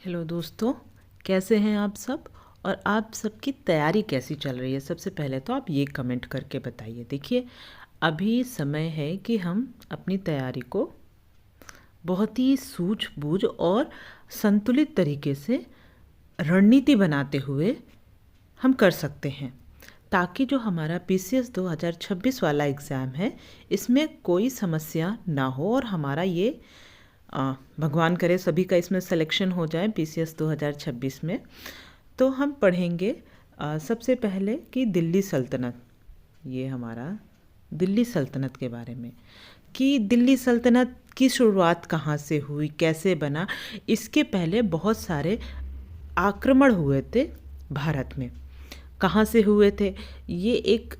Hello दोस्तों, कैसे हैं आप सब। और आप सबकी तैयारी कैसी चल रही है। सबसे पहले तो आप ये कमेंट करके बताइए। देखिए, अभी समय है कि हम अपनी तैयारी को बहुत ही सूझबूझ और संतुलित तरीके से रणनीति बनाते हुए हम कर सकते हैं, ताकि जो हमारा पीसीएस 2026 वाला एग्ज़ाम है इसमें कोई समस्या ना हो और हमारा ये भगवान करे सभी का इसमें सिलेक्शन हो जाए पीसीएस 2026 में। तो हम पढ़ेंगे सबसे पहले कि दिल्ली सल्तनत, ये हमारा दिल्ली सल्तनत के बारे में, कि दिल्ली सल्तनत की शुरुआत कहाँ से हुई, कैसे बना। इसके पहले बहुत सारे आक्रमण हुए थे भारत में। कहाँ से हुए थे? ये एक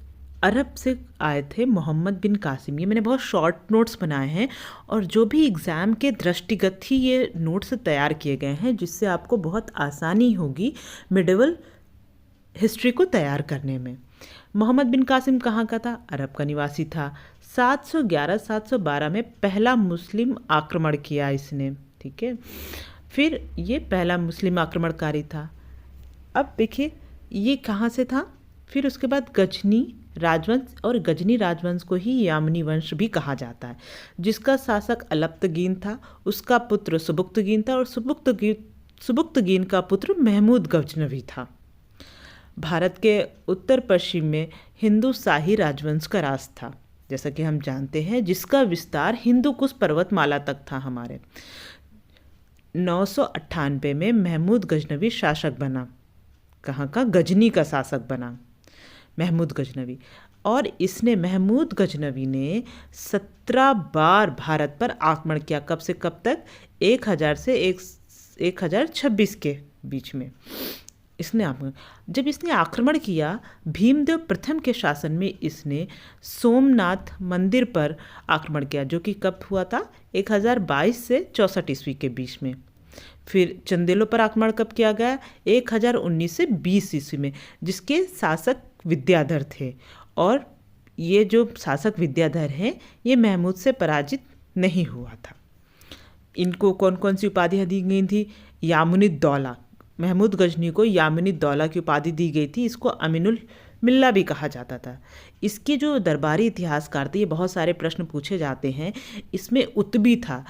अरब से आए थे, मोहम्मद बिन कासिम। ये मैंने बहुत शॉर्ट नोट्स बनाए हैं और जो भी एग्ज़ाम के दृष्टिगत ही ये नोट्स तैयार किए गए हैं, जिससे आपको बहुत आसानी होगी मिडिवल हिस्ट्री को तैयार करने में। मोहम्मद बिन कासिम कहाँ का था? अरब का निवासी था। 711-712 में पहला मुस्लिम आक्रमण किया इसने, ठीक है। फिर ये पहला मुस्लिम आक्रमणकारी था। अब देखिए ये कहाँ से था। फिर उसके बाद गजनी राजवंश, और गजनी राजवंश को ही यामनी वंश भी कहा जाता है, जिसका शासक अलप्तगीन था। उसका पुत्र सुबुक्तगीन था और सुबुक्तगीन का पुत्र महमूद गजनवी था। भारत के उत्तर पश्चिम में हिंदू शाही राजवंश का राज था, जैसा कि हम जानते हैं, जिसका विस्तार हिंदू कुश पर्वतमाला तक था। हमारे 998 में महमूद गजनवी शासक बना। कहाँ का? गजनी का शासक बना महमूद गजनवी। और इसने महमूद गजनवी ने 17 बार भारत पर आक्रमण किया। कब से कब तक? 1000 से 1026 के बीच में इसने आक्रमण। जब इसने आक्रमण किया, भीमदेव प्रथम के शासन में इसने सोमनाथ मंदिर पर आक्रमण किया, जो कि कब हुआ था? 1022 से 64 ईस्वी के बीच में। फिर चंदेलों पर आक्रमण कब किया गया? 1019 से 20 ईस्वी में, जिसके शासक विद्याधर थे। और ये जो शासक विद्याधर हैं, ये महमूद से पराजित नहीं हुआ था। इनको कौन कौन सी उपाधियाँ दी गई थी? यामुनी दौला, महमूद गजनी को यामुनी दौला की उपाधि दी गई थी। इसको अमीनुल मिल्ला भी कहा जाता था। इसके जो दरबारी इतिहासकार थे, ये बहुत सारे प्रश्न पूछे जाते हैं। इसमें उतबी था,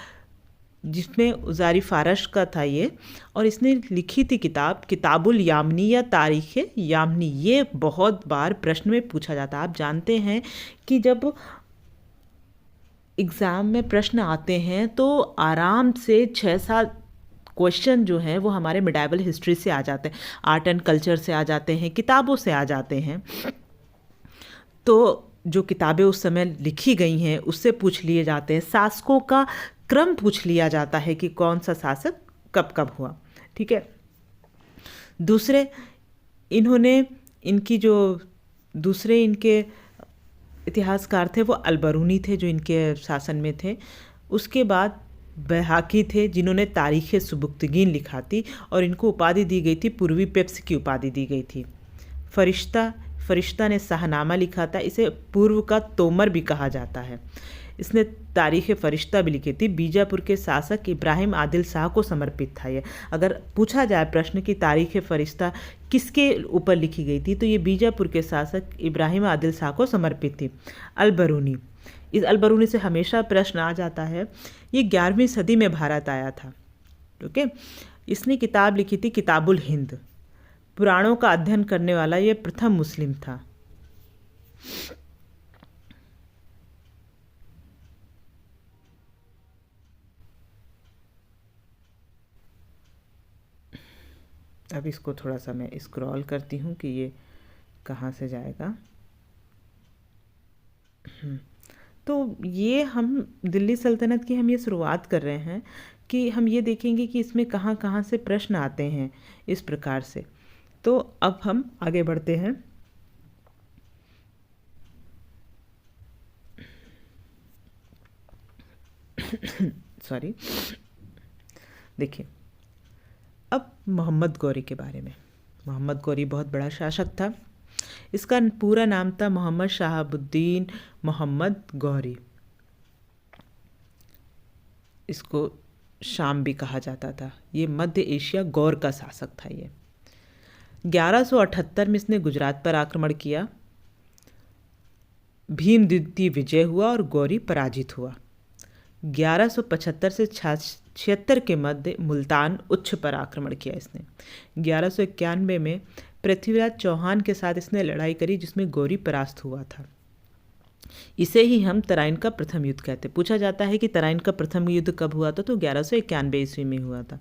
जिसमें उजारी फारश का था ये, और इसने लिखी थी किताब किताबुल यामनी या तारीख़ यामनी। ये बहुत बार प्रश्न में पूछा जाता है। आप जानते हैं कि जब एग्ज़ाम में प्रश्न आते हैं तो आराम से 6-7 क्वेश्चन जो हैं वो हमारे मिडाइवल हिस्ट्री से आ जाते हैं, आर्ट एंड कल्चर से आ जाते हैं, किताबों से आ जाते हैं। तो जो किताबें उस समय लिखी गई हैं उससे पूछ लिए जाते हैं। शासकों का क्रम पूछ लिया जाता है कि कौन सा शासक कब कब हुआ, ठीक है। दूसरे इन्होंने इनकी जो दूसरे इनके इतिहासकार थे वो अलबरूनी थे, जो इनके शासन में थे। उसके बाद बैहाकी थे, जिन्होंने तारीख़ सुबुक्तगीन लिखा थी, और इनको उपाधि दी गई थी पूर्वी पेप्स की उपाधि दी गई थी। फरिश्ता ने शाहनामा लिखा था। इसे पूर्व का तोमर भी कहा जाता है। इसने तारीख़ फरिश्ता भी लिखी थी। बीजापुर के शासक इब्राहिम आदिल शाह को समर्पित था ये। अगर पूछा जाए प्रश्न की तारीख़ फरिश्ता किसके ऊपर लिखी गई थी, तो ये बीजापुर के शासक इब्राहिम आदिल शाह को समर्पित थी। अलबरूनी, इस अलबरूनी से हमेशा प्रश्न आ जाता है। ये 11वीं सदी में भारत आया था, ओके। इसने किताब लिखी थी किताबुल हिंद। पुराणों का अध्ययन करने वाला ये प्रथम मुस्लिम था। अब इसको थोड़ा सा मैं स्क्रॉल करती हूँ कि ये कहाँ से जाएगा। तो ये हम दिल्ली सल्तनत की हम ये शुरुआत कर रहे हैं कि हम ये देखेंगे कि इसमें कहाँ कहाँ से प्रश्न आते हैं इस प्रकार से। तो अब हम आगे बढ़ते हैं। सॉरी, देखिए अब मोहम्मद गौरी के बारे में। मोहम्मद गौरी बहुत बड़ा शासक था। इसका पूरा नाम था मोहम्मद शहाबुद्दीन मोहम्मद गौरी। इसको शाम भी कहा जाता था। ये मध्य एशिया गौर का शासक था। ये 1178 में इसने गुजरात पर आक्रमण किया। भीम द्वितीय विजय हुआ और गौरी पराजित हुआ। 1175 से 76 के मध्य मुल्तान उच्च पर आक्रमण किया इसने। 1191 में पृथ्वीराज चौहान के साथ इसने लड़ाई करी, जिसमें गौरी परास्त हुआ था। इसे ही हम तराइन का प्रथम युद्ध कहते हैं। पूछा जाता है कि तराइन का प्रथम युद्ध कब हुआ था, तो 1191 ईस्वी में हुआ था।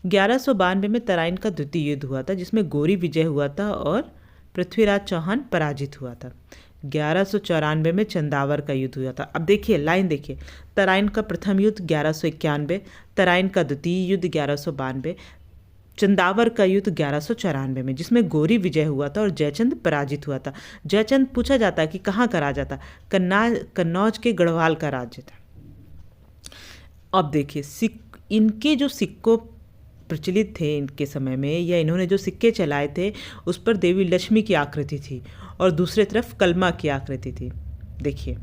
1192 में तराइन का द्वितीय युद्ध हुआ था, जिसमें गौरी विजय हुआ था और पृथ्वीराज चौहान पराजित हुआ था। 1194 में चंदावर का युद्ध हुआ था। अब देखिए, लाइन देखिए, तराइन का प्रथम युद्ध 1191, तराइन का द्वितीय युद्ध 1192, चंदावर का युद्ध 1194 में, जिसमें गौरी विजय हुआ था और जयचंद पराजित हुआ था। जयचंद पूछा जाता है कि कहाँ का राजा था, कन्नौज के गढ़वाल का राज्य था। अब देखिए, इनके जो सिक्कों प्रचलित थे इनके समय में, या इन्होंने जो सिक्के चलाए थे, उस पर देवी लक्ष्मी की आकृति थी और दूसरी तरफ कलमा की आकृति थी। देखिए,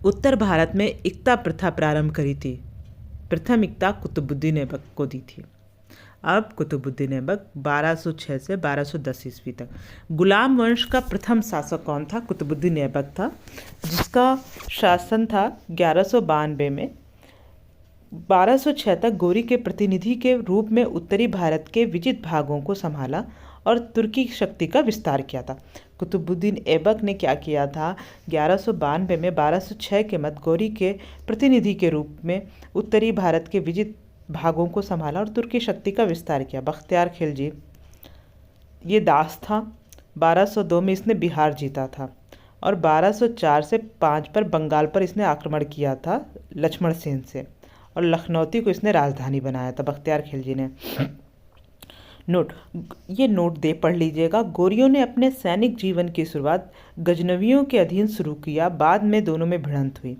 उत्तर भारत में इक्ता प्रथा प्रारंभ करी थी। प्रथम इक्ता कुतुबुद्दीन ऐबक को दी थी। अब कुतुबुद्दीन ऐबक 1206 से 1210 ईस्वी तक। गुलाम वंश का प्रथम शासक कौन था? कुतुबुद्दीन ऐबक था, जिसका शासन था 1192 में। 1206 तक गौरी के प्रतिनिधि के रूप में उत्तरी भारत के विजित भागों को संभाला और तुर्की शक्ति का विस्तार किया था। कुतुबुद्दीन ऐबक ने क्या किया था? 1192 में 1206 के मध्य गौरी के प्रतिनिधि के रूप में उत्तरी भारत के विजित भागों को संभाला और तुर्की शक्ति का विस्तार किया। बख्तियार खिलजी ये दास था। 1202 में इसने बिहार जीता था और 1204 से 5 पर बंगाल पर इसने आक्रमण किया था लक्ष्मण सेन से, और लखनौती को इसने राजधानी बनाया था बख्तियार खिलजी ने। नोट दे पढ़ लीजिएगा। गौरियों ने अपने सैनिक जीवन की शुरुआत गजनवियों के अधीन शुरू किया। बाद में दोनों में भिड़ंत हुई।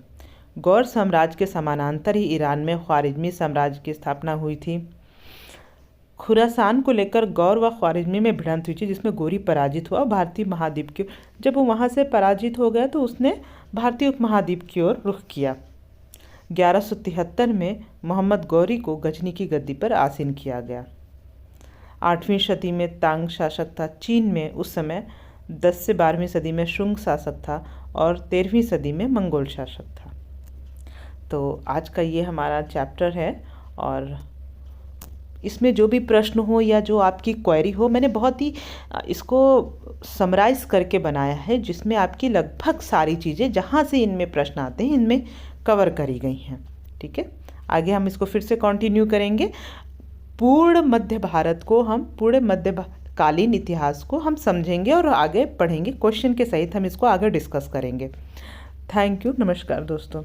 गौर साम्राज्य के समानांतर ही ईरान में ख्वारिज्मी साम्राज्य की स्थापना हुई थी। खुरासान को लेकर गौर व ख्वारिज्मी में भिड़ंत हुई थी, जिसमें गौरी पराजित हुआ। भारतीय महाद्वीप की जब वो वहाँ से पराजित हो गया तो उसने भारतीय उपमहाद्वीप की ओर रुख किया। 1173 में मोहम्मद गौरी को गजनी की गद्दी पर आसीन किया गया। 8वीं सदी में तांग शासक था। चीन में उस समय 10 से 12वीं सदी में शुंग शासक था और 13वीं सदी में मंगोल शासक था। तो आज का ये हमारा चैप्टर है, और इसमें जो भी प्रश्न हो या जो आपकी क्वेरी हो, मैंने बहुत ही इसको समराइज़ करके बनाया है, जिसमें आपकी लगभग सारी चीज़ें जहाँ से इनमें प्रश्न आते हैं इनमें कवर करी गई हैं। ठीक है, आगे हम इसको फिर से कंटिन्यू करेंगे। पूर्ण मध्यकालीन इतिहास को हम समझेंगे और आगे पढ़ेंगे। क्वेश्चन के सहित हम इसको आगे डिस्कस करेंगे। Thank you. नमस्कार दोस्तों।